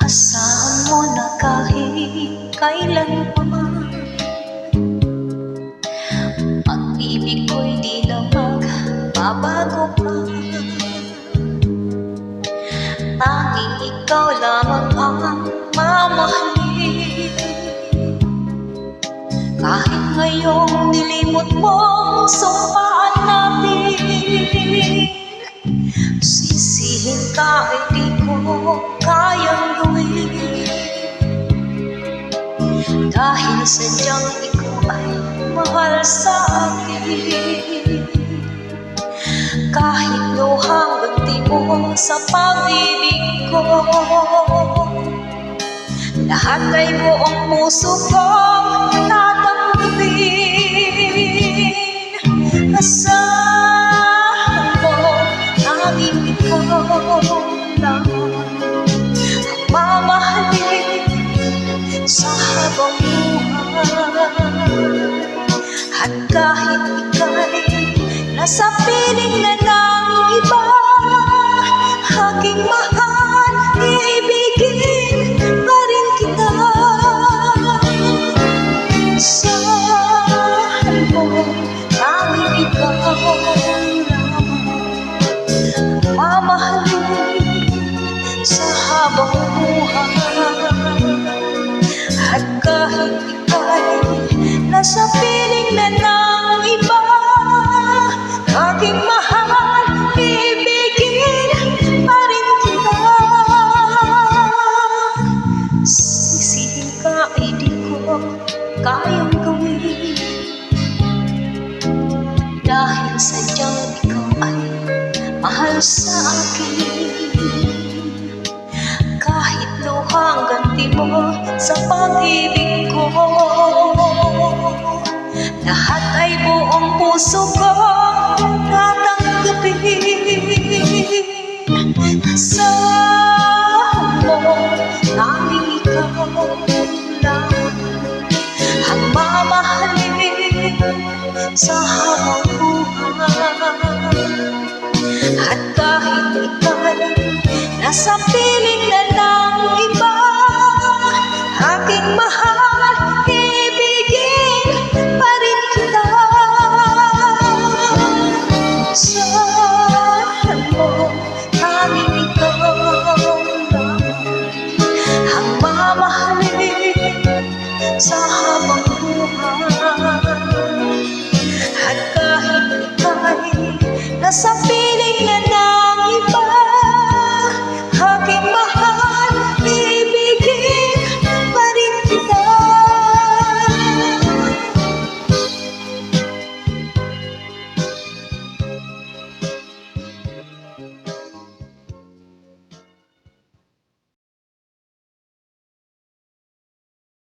Asahan mo na kahit kailan pa man, pag-ibig ko'y di na magbabago pa. Tanging ikaw lamang ang mamahalin. Kahit ngayong nilimot mong sumpaan natin, sisihin ka ay di ko kayang gawin. Dahil sadyang ikaw ay mahal sa akin. Kahit luhang ganti mo sa pag-ibig ko, lahat ay buong puso kong tatanggapin. Asahan mo, tanging ikaw lang ang mamahalin sa habang buhay. At kahit ika'y nasa piling na ng iba, aking mahal, iibigin pa rin kita. Asahan mo, tanging ikaw lamang mamahalin sa habang buhay. At kahit ika'y nasa piling na ng iba, aking mahal, ibigin pa rin kita. Sisihin ka ay di ko kayang gawin. Dahil sadyang ikaw ay mahal sa akin. Kahit luhang ganti mo sa pag-ibig ko, lahat ay buong puso ko tatanggapin. Asahan mo, tanging ikaw lang ang mamahalin sa habang buhay. At kahit ika'y nasa piling na ng iba, aking mahal, ibigin pa rin kita. Asahan mo, tanging ikaw lang ang mamahalin sa habang buhay. At kahit ika'y nasa piling